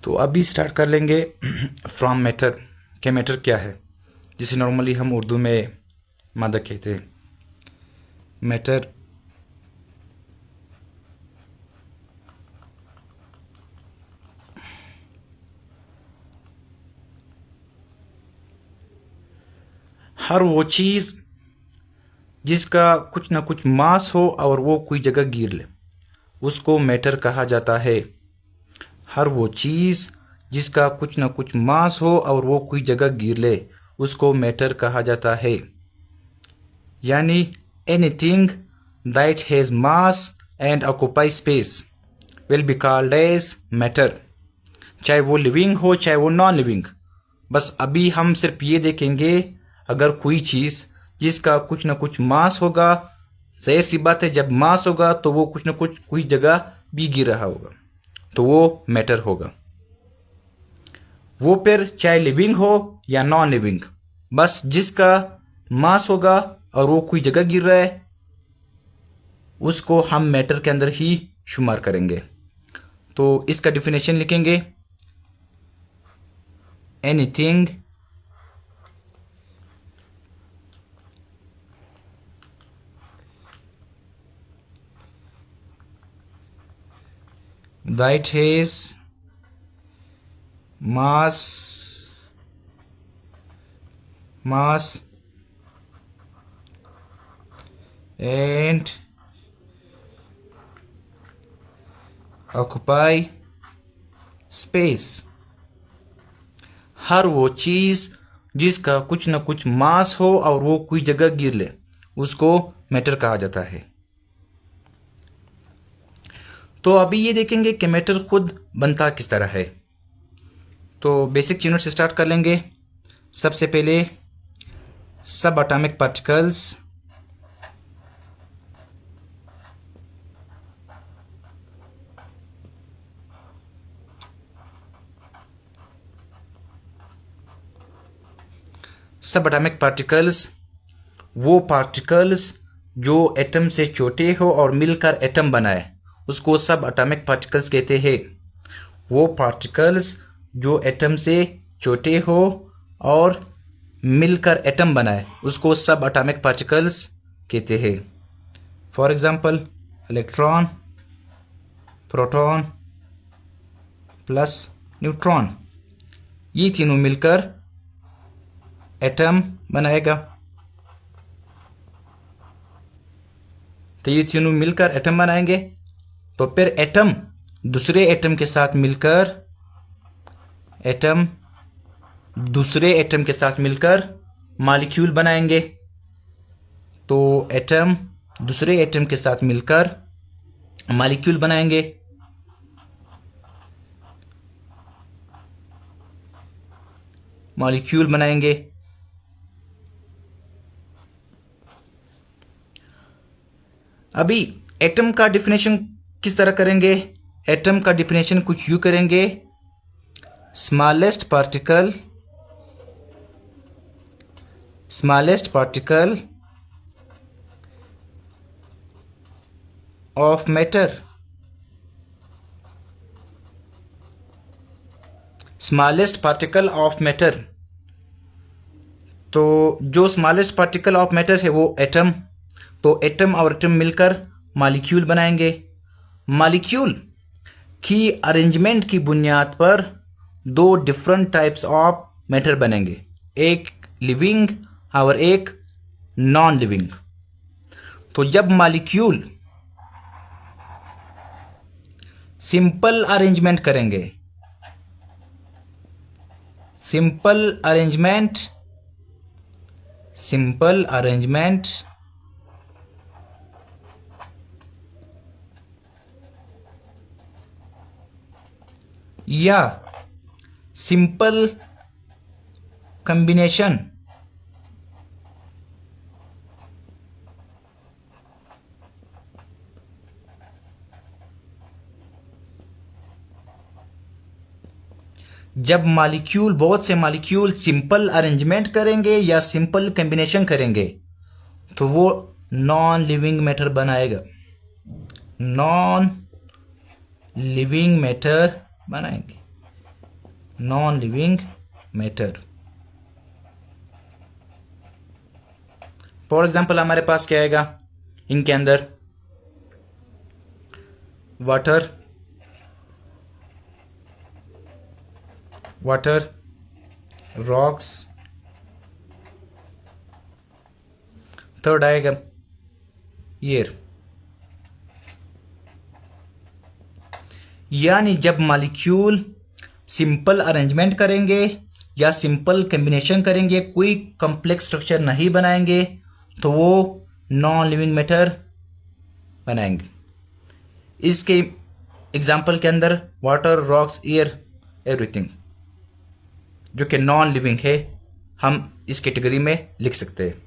तो अभी स्टार्ट कर लेंगे फ्रॉम मैटर के मैटर क्या है, जिसे नॉर्मली हम उर्दू में मादा कहते हैं। मैटर हर वो चीज़ जिसका कुछ ना कुछ मास हो और वो कोई जगह गिर ले, उसको मैटर कहा जाता है। हर वो चीज़ जिसका कुछ ना कुछ मास हो और वो कोई जगह गिर ले, उसको मैटर कहा जाता है। यानी anything that has mass and occupy space will be called as matter, चाहे वो लिविंग हो चाहे वो नॉन लिविंग। बस अभी हम सिर्फ ये देखेंगे, अगर कोई चीज़ जिसका कुछ ना कुछ मास होगा, जाहिर सी बात है जब मास होगा तो वो कुछ ना कुछ कोई जगह भी गिर रहा होगा, तो वो मैटर होगा। वो फिर चाहे लिविंग हो या नॉन लिविंग, बस जिसका मास होगा और वो कोई जगह गिर रहा है, उसको हम मैटर के अंदर ही शुमार करेंगे। तो इसका डिफिनेशन लिखेंगे, anything that has mass and occupy space। हर वो चीज़ जिसका कुछ ना कुछ मास हो और वो कोई जगह गिर ले, उसको मैटर कहा जाता है। तो अभी ये देखेंगे कि मैटर खुद बनता किस तरह है। तो बेसिक यूनिट से स्टार्ट कर लेंगे। सबसे पहले सब एटॉमिक पार्टिकल्स, सब एटॉमिक पार्टिकल्स वो पार्टिकल्स जो एटम से छोटे हो और मिलकर एटम बनाए, उसको सब एटॉमिक पार्टिकल्स कहते हैं। वो पार्टिकल्स जो एटम से छोटे हो और मिलकर एटम बनाए, उसको सब एटॉमिक पार्टिकल्स कहते हैं। For example electron, proton plus neutron, ये तीनों मिलकर एटम बनाएगा। तो ये तीनों मिलकर एटम बनाएंगे, तो फिर एटम दूसरे एटम के साथ मिलकर मॉलिक्यूल बनाएंगे। तो एटम दूसरे एटम के साथ मिलकर मॉलिक्यूल बनाएंगे। अभी एटम का डिफिनेशन किस तरह करेंगे? एटम का डिफिनेशन कुछ यूं करेंगे, smallest particle of matter. Smallest particle of matter, तो जो स्मॉलेस्ट पार्टिकल ऑफ मैटर है वो एटम। तो एटम और एटम मिलकर मॉलिक्यूल बनाएंगे। मॉलिक्यूल की अरेंजमेंट की बुनियाद पर दो डिफरेंट टाइप्स ऑफ मैटर बनेंगे, एक लिविंग और एक नॉन लिविंग। तो जब मॉलिक्यूल सिंपल अरेंजमेंट करेंगे, सिंपल अरेंजमेंट या सिंपल कॉम्बिनेशन, जब मॉलिक्यूल बहुत से मॉलिक्यूल सिंपल अरेंजमेंट करेंगे या सिंपल कॉम्बिनेशन करेंगे, तो वो नॉन लिविंग मैटर बनाएगा। नॉन लिविंग मैटर बनाएंगे। Non living matter. For example हमारे पास क्या आएगा, इनके अंदर वाटर, रॉक्स, थर्ड आएगा एयर। यानी जब मॉलिक्यूल सिंपल अरेंजमेंट करेंगे या सिंपल कॉम्बिनेशन करेंगे, कोई कॉम्प्लेक्स स्ट्रक्चर नहीं बनाएंगे, तो वो नॉन लिविंग मैटर बनाएंगे। इसके एग्जाम्पल के अंदर वाटर, रॉक्स, एयर, एवरीथिंग जो कि नॉन लिविंग है, हम इस कैटेगरी में लिख सकते हैं।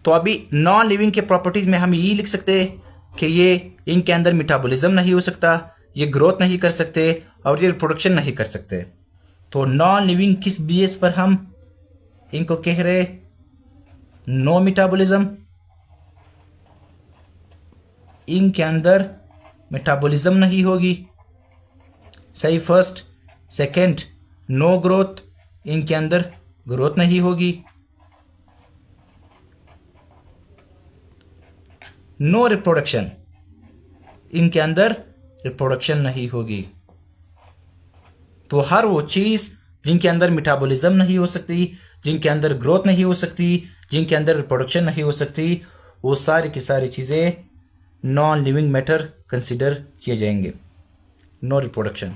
तो अभी नॉन लिविंग के प्रॉपर्टीज में हम यही लिख सकते हैं कि ये इनके अंदर मेटाबॉलिज्म नहीं हो सकता, ये ग्रोथ नहीं कर सकते और ये रिप्रोडक्शन नहीं कर सकते। तो नॉन लिविंग किस बेस पर हम इनको कह रहे, नो मेटाबॉलिज्म, इनके अंदर मेटाबॉलिज्म नहीं होगी, सही फर्स्ट। सेकंड, नो ग्रोथ, इनके अंदर ग्रोथ नहीं होगी। नो रिप्रोडक्शन, इनके अंदर रिप्रोडक्शन नहीं होगी। तो हर वो चीज जिनके अंदर मेटाबॉलिज्म नहीं हो सकती, जिनके अंदर ग्रोथ नहीं हो सकती, जिनके अंदर रिप्रोडक्शन नहीं हो सकती, वो सारी की सारी चीजें नॉन लिविंग मैटर कंसिडर किए जाएंगे। No reproduction,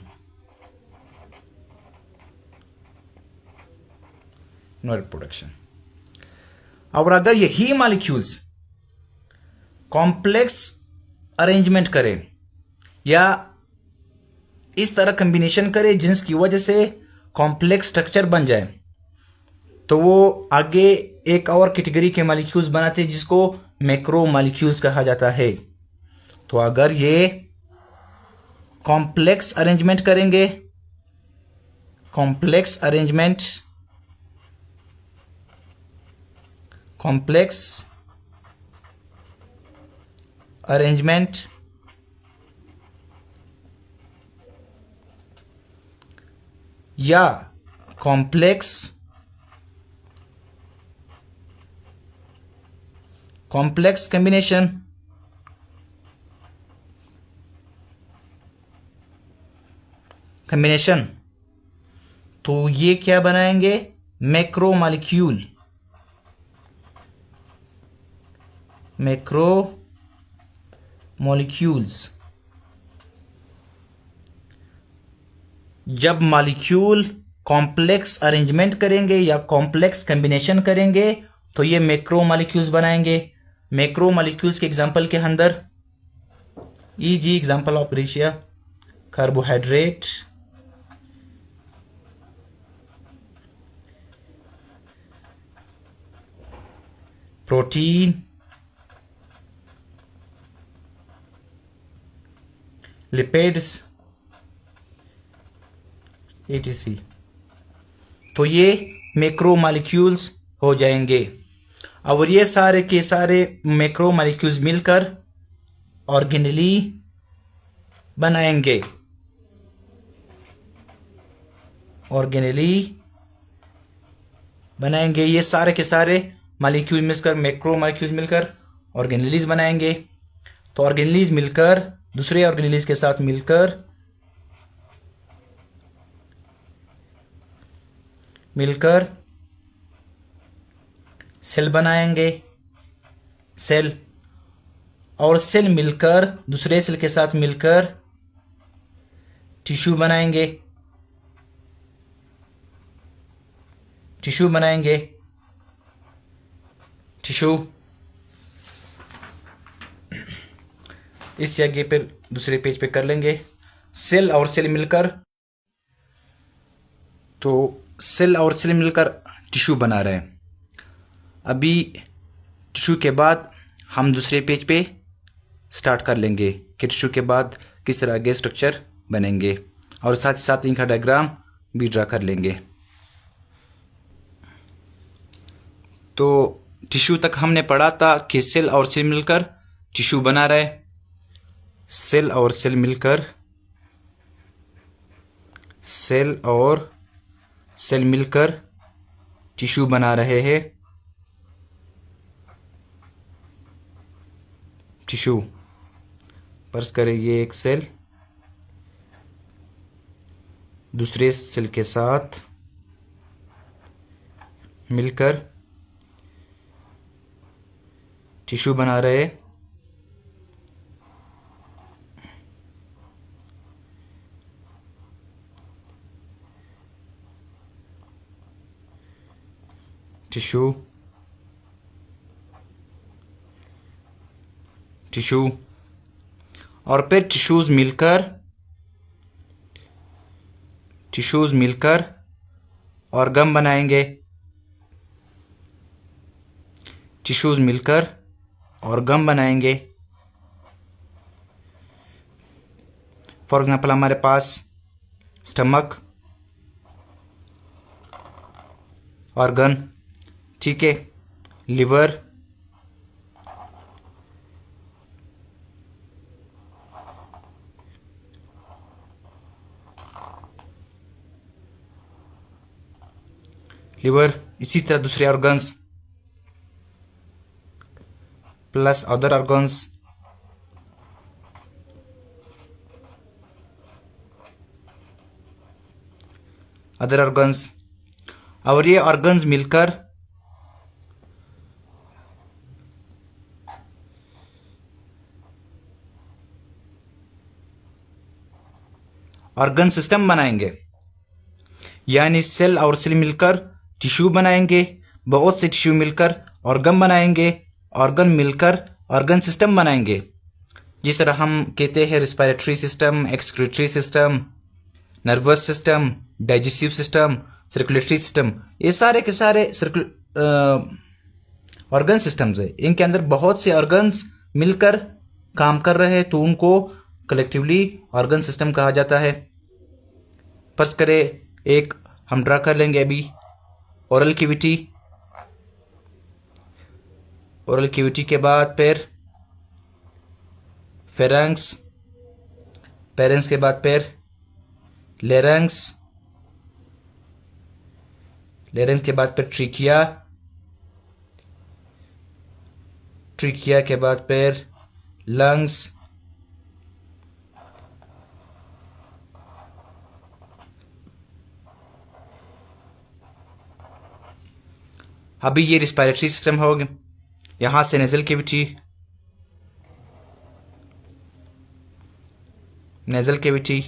no reproduction. और अगर यही मॉलिक्यूल्स कॉम्प्लेक्स अरेंजमेंट करे या इस तरह कॉम्बिनेशन करे जिसकी वजह से कॉम्प्लेक्स स्ट्रक्चर बन जाए, तो वो आगे एक और कैटेगरी के मॉलिक्यूल्स बनाते हैं जिसको मैक्रो मॉलिक्यूल्स कहा जाता है। तो अगर ये कॉम्प्लेक्स अरेंजमेंट करेंगे, कॉम्प्लेक्स अरेंजमेंट या कॉम्प्लेक्स कॉम्बिनेशन, तो ये क्या बनाएंगे, मैक्रो मॉलिक्यूल्स। जब मॉलिक्यूल कॉम्प्लेक्स अरेंजमेंट करेंगे या कॉम्प्लेक्स कॉम्बिनेशन करेंगे, तो ये मैक्रो मॉलिक्यूल्स बनाएंगे। मैक्रो मॉलिक्यूल्स के एग्जांपल के अंदर ई.जी. एग्जांपल ऑफ रिशिया, कार्बोहाइड्रेट, प्रोटीन, लिपिड्स, etc. तो ये मैक्रो मॉलिक्यूल्स हो जाएंगे। और ये सारे के सारे मैक्रो मॉलिक्यूल्स मिलकर ऑर्गेनेली बनाएंगे, ये सारे के सारे मॉलिक्यूल मिलकर, मैक्रो मॉलिक्यूल्स मिलकर ऑर्गेनेलीज बनाएंगे। तो ऑर्गेनेलीज मिलकर दूसरे ऑर्गेनेलीज के साथ मिलकर सेल बनाएंगे, और सेल मिलकर दूसरे सेल के साथ मिलकर टिश्यू बनाएंगे, इस जगह पर दूसरे पेज पे कर लेंगे। सेल और सेल मिलकर, तो सेल और सेल मिलकर टिश्यू बना रहे हैं। अभी टिश्यू के बाद हम दूसरे पेज पे स्टार्ट कर लेंगे कि टिश्यू के बाद किस तरह के स्ट्रक्चर बनेंगे, और साथ ही साथ इनका डायग्राम भी ड्रा कर लेंगे। तो टिश्यू तक हमने पढ़ा था कि सेल और सेल मिलकर टिश्यू बना रहे, सेल और सेल मिलकर टिश्यू बना रहे हैं। टिश्यू, फर्ज करें ये एक सेल दूसरे सेल के साथ मिलकर टिश्यू बना रहे। टिश्यू, टिश्यू और फिर टिश्यूज मिलकर ऑर्गन बनाएंगे। टिश्यूज मिलकर ऑर्गन बनाएंगे। फॉर एग्जाम्पल हमारे पास स्टमक ऑर्गन, ठीक है, लिवर, इसी तरह दूसरे ऑर्गन्स प्लस अदर ऑर्गन्स, और ये ऑर्गन्स मिलकर ऑर्गन सिस्टम बनाएंगे। यानी सेल और सेल मिलकर टिश्यू बनाएंगे, बहुत से टिश्यू मिलकर ऑर्गन बनाएंगे, ऑर्गन मिलकर ऑर्गन सिस्टम बनाएंगे। जिस तरह हम कहते हैं respiratory system, excretory system, nervous system, digestive system, circulatory system, ये सारे के सारे ऑर्गन सिस्टम्स है। इनके अंदर बहुत से ऑर्गन्स मिलकर काम कर रहे हैं, तो उनको कलेक्टिवली ऑर्गन सिस्टम कहा जाता है। फर्ज करें एक हम ड्रा कर लेंगे अभी ओरल कैविटी। ओरल कैविटी के बाद फिर फेरेंक्स, फेरेंक्स के बाद फिर लेरेंक्स, लेरेंक्स के बाद फिर ट्रिकिया, ट्रिकिया के बाद फिर लंग्स, अभी ये रिस्पिरेटरी सिस्टम हो गया। यहां से nasal cavity, nasal cavity,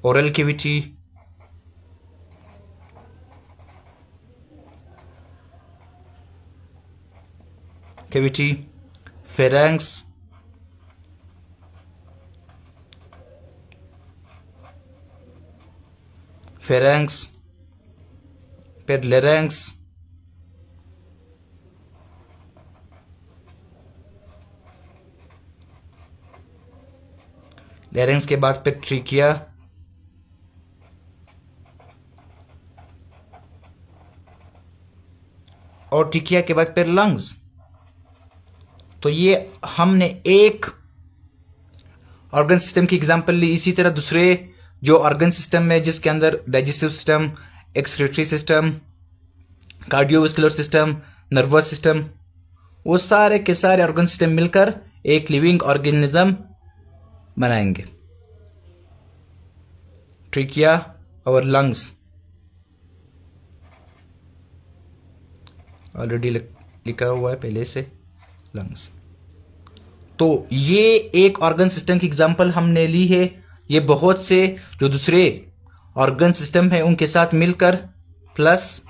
oral cavity, cavity, pharynx, pharynx, फिर लेरेंक्स, लेरेंक्स के बाद फिर ट्रिकिया, और ट्रिकिया के बाद फिर लंग्स। तो ये हमने एक ऑर्गन सिस्टम की एग्जांपल ली। इसी तरह दूसरे जो ऑर्गन सिस्टम है जिसके अंदर digestive system, excretory system, cardiovascular system, nervous system, वो सारे के सारे ऑर्गन सिस्टम मिलकर एक लिविंग ऑर्गेनिज्म बनाएंगे। ट्रिकिया और लंग्स ऑलरेडी लिखा हुआ है पहले से, लंग्स। तो ये एक ऑर्गन सिस्टम की एग्जांपल हमने ली है। ये बहुत से जो दूसरे ऑर्गन सिस्टम है उनके साथ मिलकर plus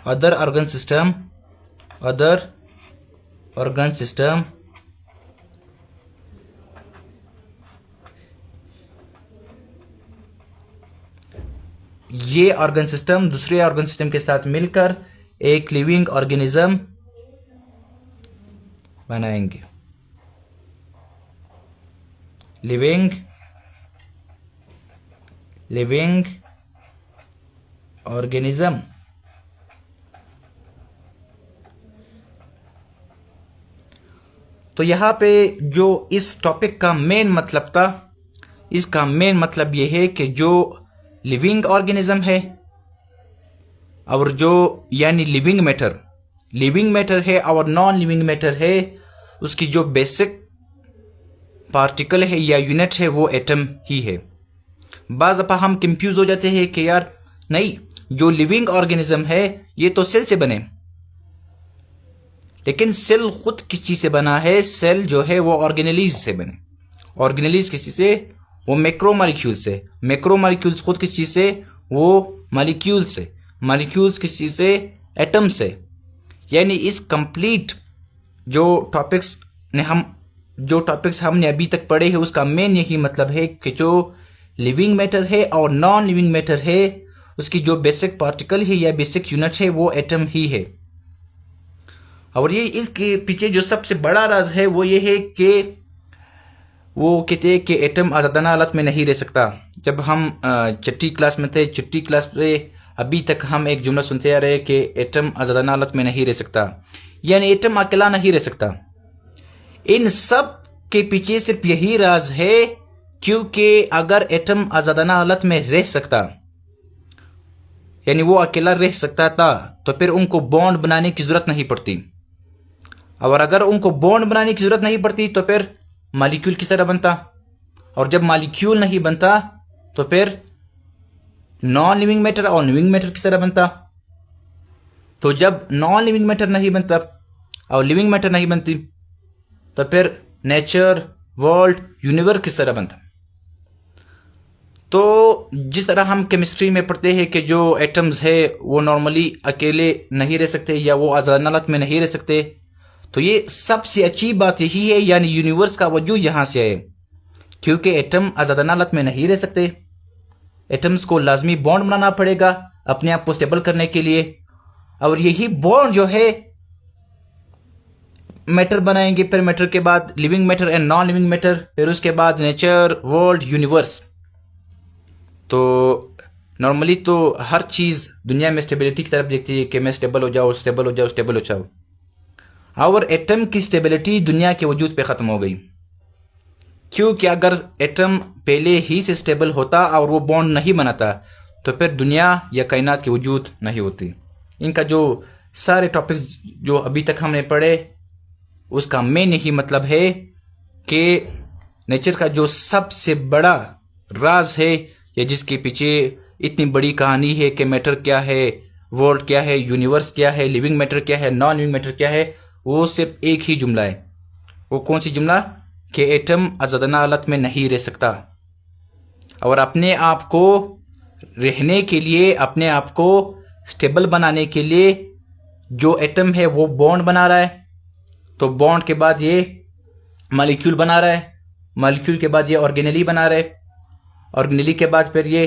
other organ system, other organ system, ये ऑर्गन सिस्टम दूसरे ऑर्गन सिस्टम के साथ मिलकर एक लिविंग ऑर्गेनिज्म बनाएंगे। Living organism. तो यहाँ पे जो इस टॉपिक का मेन मतलब था, इसका मेन मतलब ये है कि जो लिविंग ऑर्गेनिज्म है और जो यानी लिविंग मैटर है और नॉन लिविंग मैटर है, उसकी जो बेसिक पार्टिकल है या यूनिट है वो एटम ही है। बाज़ दफ़ा हम कंफ्यूज हो जाते हैं कि यार नहीं, जो लिविंग ऑर्गेनिज्म है ये तो सेल से बने, लेकिन सेल खुद किस चीज से बना है? सेल जो है वो ऑर्गेनेलीज से बने। ऑर्गेनेलीज किस चीज से? वो मैक्रोमॉलिक्यूल से। मैक्रोमॉलिक्यूल्स खुद किस चीज से? वो मॉलिक्यूल से। मॉलिक्यूल्स किस चीज से? एटम से। यानी इस कंप्लीट जो टॉपिक्स हमने अभी तक पढ़े हैं उसका मेन यही मतलब है कि जो लिविंग मैटर है और नॉन लिविंग मैटर है उसकी जो बेसिक पार्टिकल है या बेसिक यूनिट है वो एटम ही है। और ये इसके पीछे जो सबसे बड़ा राज है वो ये है कि वो कहते हैं कि एटम आज़ादाना हालत में नहीं रह सकता। जब हम छठी क्लास में थे, छठी क्लास में अभी तक हम एक जुमला सुनते आ रहे हैं कि एटम आज़ादाना हालत में नहीं रह सकता, यानी एटम अकेला नहीं रह सकता। इन सब के पीछे सिर्फ यही राज है क्योंकि अगर एटम आज़ादाना हालत में रह सकता, यानी वो अकेला रह सकता था, तो फिर उनको बॉन्ड बनाने की जरूरत नहीं पड़ती। और अगर उनको बॉन्ड बनाने की जरूरत नहीं पड़ती तो फिर मॉलिक्यूल किस तरह बनता? और जब मॉलिक्यूल नहीं बनता तो फिर नॉन लिविंग मैटर और लिविंग मैटर किस तरह बनता? तो जब नॉन लिविंग मैटर नहीं बनता और लिविंग मैटर नहीं बनती तो फिर नेचर, वर्ल्ड, यूनिवर्स किस तरह बनता? तो जिस तरह हम केमिस्ट्री में पढ़ते हैं कि जो एटम्स है वो नॉर्मली अकेले नहीं रह सकते या वो आज़ादाना हालत में नहीं रह सकते, तो ये सबसे अच्छी बात यही है, यानी यूनिवर्स का वजूद यहां से है क्योंकि एटम आज़ादाना हालत में नहीं रह सकते। एटम्स को लाजमी बॉन्ड बनाना पड़ेगा अपने आप को स्टेबल करने के लिए, और यही बॉन्ड जो है मैटर बनाएंगे, फिर मैटर के बाद living matter and non living matter, फिर उसके बाद नेचर, वर्ल्ड, यूनिवर्स। तो नॉर्मली तो हर चीज दुनिया में स्टेबिलिटी की तरफ देखती है कि मैं स्टेबल हो जाओ, स्टेबल हो जाओ, स्टेबल हो जाओ। और एटम की स्टेबिलिटी दुनिया के वजूद पे खत्म हो गई क्योंकि अगर एटम पहले ही से स्टेबल होता और वो बॉन्ड नहीं बनाता तो फिर दुनिया या कायनात की वजूद नहीं होती। इनका जो सारे टॉपिक्स जो अभी तक हमने पढ़े उसका मेन यही मतलब है कि नेचर का जो सबसे बड़ा राज है या जिसके पीछे इतनी बड़ी कहानी है कि मैटर क्या है, वर्ल्ड क्या है, यूनिवर्स क्या है, लिविंग मैटर क्या है, नॉन लिविंग मैटर क्या है, वो सिर्फ एक ही जुमला है। वो कौन सी जुमला? कि एटम आज़ादाना हालत में नहीं रह सकता। और अपने आप को रहने के लिए, अपने आप को स्टेबल बनाने के लिए जो एटम है वो बॉन्ड बना रहा है, तो बॉन्ड के बाद ये मॉलिक्यूल बना रहा है, मॉलिक्यूल के बाद ये ऑर्गेनेली बना रहा है, ऑर्गेनेली के बाद फिर ये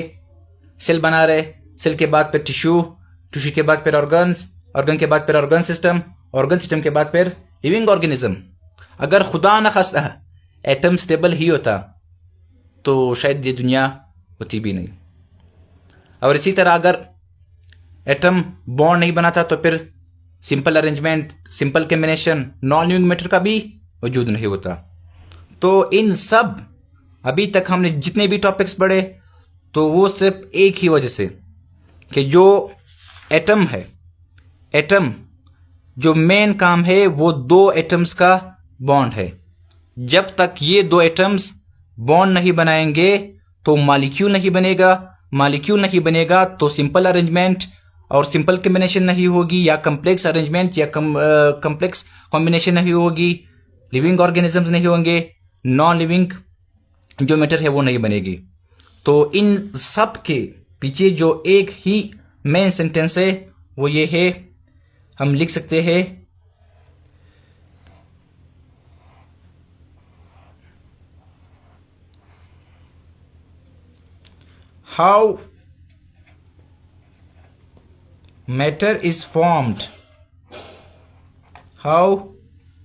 सेल बना रहे, सेल के बाद फिर टिश्यू, टिश्यू के बाद फिर ऑर्गन्स, ऑर्गन के बाद फिर ऑर्गन सिस्टम, ऑर्गन सिस्टम के बाद फिर लिविंग ऑर्गेनिज्म। अगर खुदा न खास्ता एटम स्टेबल ही होता तो शायद ये दुनिया होती भी नहीं। और इसी तरह अगर एटम बॉन्ड नहीं बनाता तो फिर simple arrangement, simple combination, non living matter का भी वजूद नहीं होता। तो इन सब अभी तक हमने जितने भी टॉपिक्स पढ़े तो वो सिर्फ एक ही वजह से कि जो एटम है, एटम जो मेन काम है वो दो एटम्स का बॉन्ड है। जब तक ये दो एटम्स बॉन्ड नहीं बनाएंगे तो मॉलिक्यूल नहीं बनेगा, मॉलिक्यूल नहीं बनेगा तो सिंपल अरेंजमेंट और सिंपल कॉम्बिनेशन नहीं होगी, या कम्प्लेक्स अरेंजमेंट या कम्प्लेक्स कॉम्बिनेशन नहीं होगी, लिविंग ऑर्गेनिजम्स नहीं होंगे, नॉन लिविंग जो मैटर है वो नहीं बनेगी। तो इन सब के पीछे जो एक ही मेन सेंटेंस है वो ये है, हम लिख सकते हैं how matter is formed, how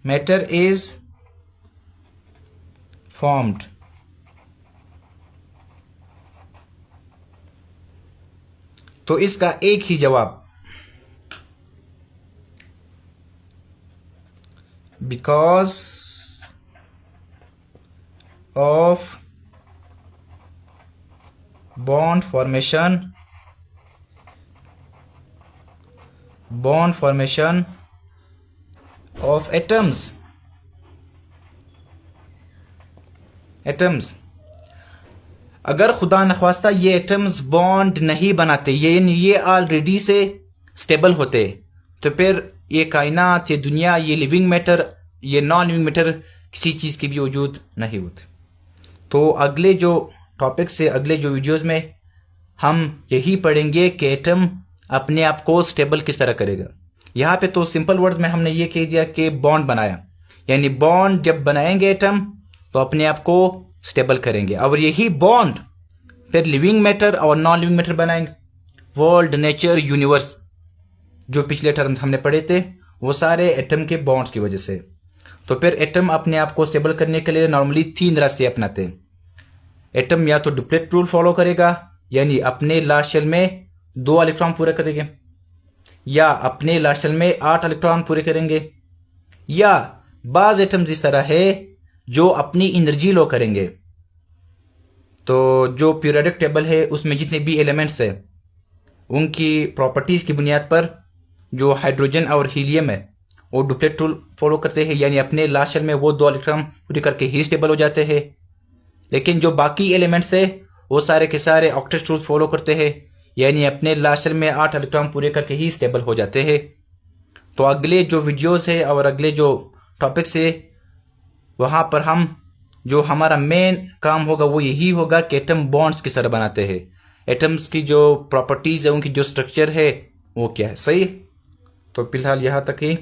matter is formed. तो इसका एक ही जवाब, because of bond formation of atoms. अगर खुदा नख्वास्ता ये एटम्स बॉन्ड नहीं बनाते, ये ऑलरेडी से स्टेबल होते, तो फिर ये कायनात, ये दुनिया, ये लिविंग मैटर, ये नॉन लिविंग मैटर किसी चीज़ की भी वजूद नहीं होते। तो अगले जो टॉपिक से, अगले जो वीडियोस में हम यही पढ़ेंगे कि एटम अपने आप को स्टेबल किस तरह करेगा। यहाँ पे तो सिंपल वर्ड्स में हमने ये कह दिया कि बॉन्ड बनाया, यानी बॉन्ड जब बनाएंगे एटम तो अपने आप को स्टेबल करेंगे, और यही बॉन्ड फिर लिविंग मैटर और नॉन लिविंग मैटर बनाएंगे। वर्ल्ड, नेचर, यूनिवर्स जो पिछले टर्म्स हमने पढ़े थे वो सारे एटम के बॉन्ड्स की वजह से। तो फिर एटम अपने आप को स्टेबल करने के लिए नॉर्मली 3 रास्ते अपनाते हैं। एटम या तो डुप्लेट रूल फॉलो करेगा, यानी अपने लास्ट शेल में 2 इलेक्ट्रॉन पूरे करेंगे, या अपने लास्ट शेल में 8 इलेक्ट्रॉन पूरे करेंगे, या बाज एटम्स इस तरह है जो अपनी एनर्जी लो करेंगे। तो जो पीरियोडिक टेबल है उसमें जितने भी एलिमेंट्स है उनकी प्रॉपर्टीज की बुनियाद पर जो हाइड्रोजन और हीलियम है वो डुप्लेट रूल फॉलो करते हैं, यानी अपने लास्ट शेल में वो 2 इलेक्ट्रॉन पूरे करके ही स्टेबल हो जाते हैं। लेकिन जो बाकी एलिमेंट्स है वो सारे के सारे ऑक्टेट रूल फॉलो करते हैं, यानी अपने लास्ट शेल में 8 इलेक्ट्रॉन पूरे करके ही स्टेबल हो जाते हैं। तो अगले जो वीडियोस है और अगले जो टॉपिक्स है वहां पर हम जो हमारा मेन काम होगा वो यही होगा कि एटम बॉन्ड्स किस तरह बनाते हैं, एटम्स की जो प्रॉपर्टीज है, उनकी जो स्ट्रक्चर है वो क्या है। सही। तो फिलहाल यहाँ तक ही।